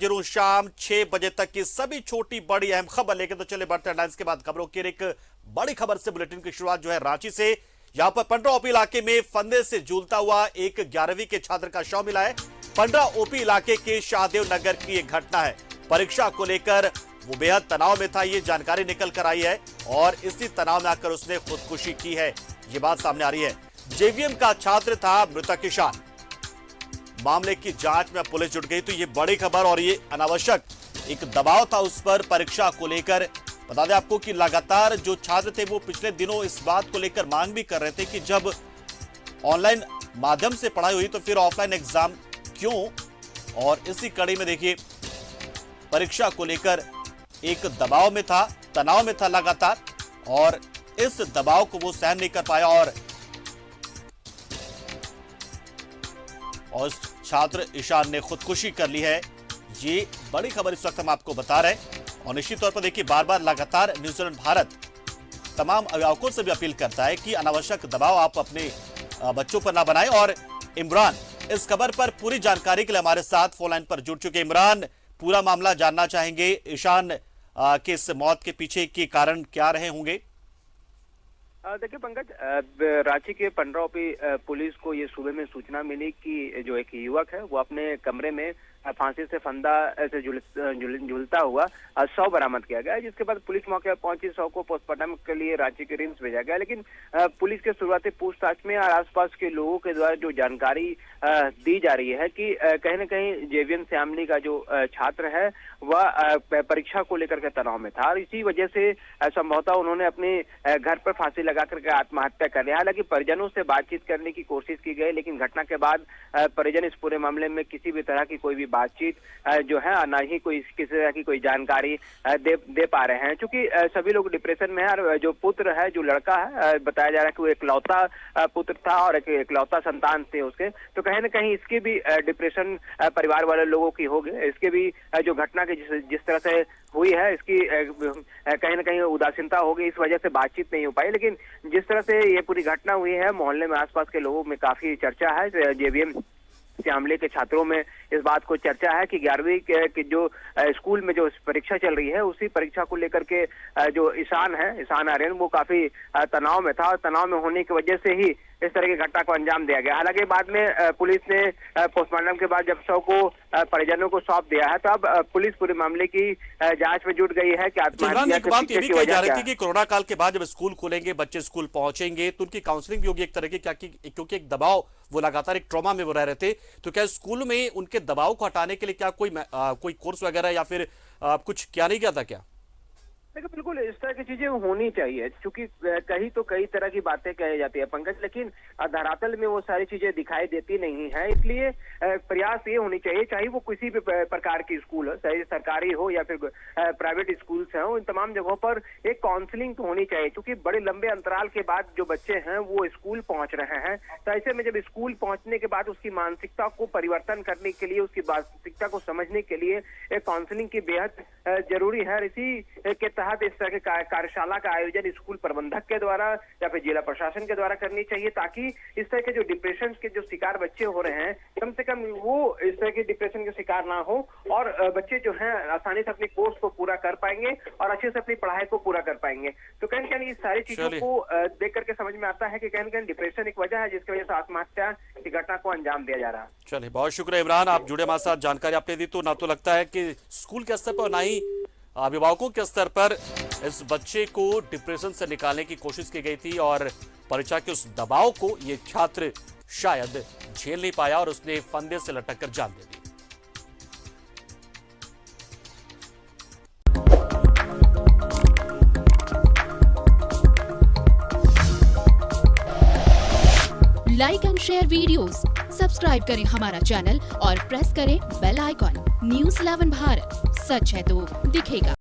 हाजिर हूं शाम 6 बजे तक की सभी छोटी बड़ी अहम खबर लेकर। तो चले बढ़ते हेडलाइंस के बाद खबरों की एक बड़ी खबर से बुलेटिन की शुरुआत जो है रांची से। यहां पर पंडरा ओपी इलाके में फंदे से झूलता हुआ एक 11वीं के छात्र का शव मिला है। पंडरा ओपी इलाके के शाहदेव नगर की एक घटना है। परीक्षा को लेकर वो बेहद तनाव में था, ये जानकारी निकल कर आई है और इसी तनाव में आकर उसने खुदकुशी की है, ये बात सामने आ रही है। जेवीएम का छात्र था मृतक ईशान। मामले की जांच में पुलिस जुट गई। तो ये बड़ी खबर और ये अनावश्यक एक दबाव था उस पर परीक्षा को लेकर। बता दें आपको कि लगातार जो छात्र थे वो पिछले दिनों इस बात को लेकर मांग भी कर रहे थे कि जब ऑनलाइन माध्यम से पढ़ाई हुई तो फिर ऑफलाइन एग्जाम क्यों। और इसी कड़ी में देखिए परीक्षा को लेकर एक दबाव में था, तनाव में था लगातार, और इस दबाव को वो सहन नहीं कर पाया और छात्र ईशान ने खुदकुशी कर ली है। ये बड़ी खबर इस वक्त हम आपको बता रहे हैं। और निश्चित तौर पर देखिए बार बार लगातार न्यूजीलैंड भारत तमाम अभिभावकों से भी अपील करता है कि अनावश्यक दबाव आप अपने बच्चों पर ना बनाएं। और इमरान इस खबर पर पूरी जानकारी के लिए हमारे साथ फोन लाइन पर जुड़ चुके। इमरान, पूरा मामला जानना चाहेंगे। ईशान के इस मौत के पीछे के कारण क्या रहे होंगे? देखिए पंकज, रांची के पंडरा ओपी पुलिस को ये सुबह में सूचना मिली कि जो एक युवक है वो अपने कमरे में फांसी से फंदा से झूलता हुआ शव बरामद किया गया, जिसके बाद पुलिस मौके पर पहुंची। शव को पोस्टमार्टम के लिए रांची के रिम्स भेजा गया। लेकिन पुलिस के शुरुआती पूछताछ में और आसपास के लोगों के द्वारा जो जानकारी दी जा रही है कि कहीं न कहीं जेवीएम श्यामली का जो छात्र है वह परीक्षा को लेकर के तनाव में था और इसी वजह से संभवतः उन्होंने अपने घर पर फांसी लगा करके आत्महत्या कर लिया। हालांकि परिजनों से बातचीत करने की कोशिश की गई, लेकिन घटना के बाद परिजन इस पूरे मामले में किसी भी तरह की कोई भी बातचीत जो है ना ही कोई किसी तरह की कोई जानकारी दे पा रहे हैं। क्योंकि सभी लोग डिप्रेशन में है और जो पुत्र है, जो लड़का है, बताया जा रहा है कि वो एकलौता पुत्र था और एक एकलौता संतान थे उसके, तो कहीं न कहीं इसकी भी डिप्रेशन परिवार वाले लोगों की हो गई। इसके भी जो घटना की जिस तरह से हुई है इसकी कहीं न कहीं उदासीनता हो गई, इस वजह से बातचीत नहीं हो पाई। लेकिन जिस तरह से ये पूरी घटना हुई है, मोहल्ले में आसपास के लोगों में काफी चर्चा है। जेवीएम श्यामली के छात्रों में इस बात को चर्चा है कि 11वीं के जो स्कूल में जो परीक्षा चल रही है उसी परीक्षा को लेकर के जो ईशान आर्यन, वो काफी तनाव में था और तनाव में होने की वजह से ही इस तरह की घटना को अंजाम दिया गया। हालांकि बाद में पुलिस ने पोस्टमार्टम के बाद जब शव को परिजनों को सौंप दिया है तो अब पुलिस पूरे मामले की जांच में जुट गई है कि आत्महत्या के पीछे की वजह क्या है। कि कोरोना काल के बाद जब स्कूल खुलेंगे, बच्चे स्कूल पहुंचेंगे तो उनकी काउंसलिंग भी होगी एक तरह की, क्योंकि एक दबाव, वो लगातार एक ट्रॉमा में वो रह रहे थे। तो क्या स्कूल में उनके दबाव को हटाने के लिए क्या कोई कोर्स वगैरह या फिर कुछ क्या नहीं किया था क्या? देखिए बिल्कुल इस तरह की चीजें होनी चाहिए, क्योंकि कई तरह की बातें कही जाती है पंकज, लेकिन धरातल में वो सारी चीजें दिखाई देती नहीं है। इसलिए प्रयास ये होनी चाहिए, चाहे वो किसी भी प्रकार की स्कूल हो, चाहे सरकारी हो या फिर प्राइवेट स्कूल्स हो, इन तमाम जगहों पर एक काउंसलिंग तो होनी चाहिए। क्योंकि बड़े लंबे अंतराल के बाद जो बच्चे हैं वो स्कूल पहुंच रहे हैं, तो ऐसे में जब स्कूल पहुंचने के बाद उसकी मानसिकता को परिवर्तन करने के लिए, उसकी मानसिकता को समझने के लिए एक काउंसलिंग की बेहद जरूरी है। इसी के तहत इस तरह के कार्यशाला का आयोजन स्कूल प्रबंधक के द्वारा या फिर जिला प्रशासन के द्वारा करनी चाहिए, ताकि इस तरह के जो डिप्रेशन के जो शिकार बच्चे हो रहे हैं कम से कम वो इस तरह के डिप्रेशन के शिकार ना हो और बच्चे जो हैं आसानी से अपने कोर्स को पूरा कर पाएंगे और अच्छे से अपनी पढ़ाई को पूरा कर पाएंगे। तो कहीं न कहीं इस सारी चीजों को देख करके समझ में आता है कि कहीं न कहीं डिप्रेशन एक वजह है जिसकी वजह से आत्महत्या की घटना को अंजाम दिया जा रहा है। चलिए, बहुत शुक्रिया इमरान, आप जुड़े हमारे साथ, जानकारी आपने दी। तो ना तो लगता है कि स्कूल के स्तर पर ना ही अभिभावकों के स्तर पर इस बच्चे को डिप्रेशन से निकालने की कोशिश की गई थी और परीक्षा के उस दबाव को ये छात्र शायद झेल नहीं पाया और उसने फंदे से लटक कर जान दे दी। Like and share videos, subscribe करें हमारा चैनल और प्रेस करें बेल आइकॉन। न्यूज़ 11 भारत, सच है तो दिखेगा।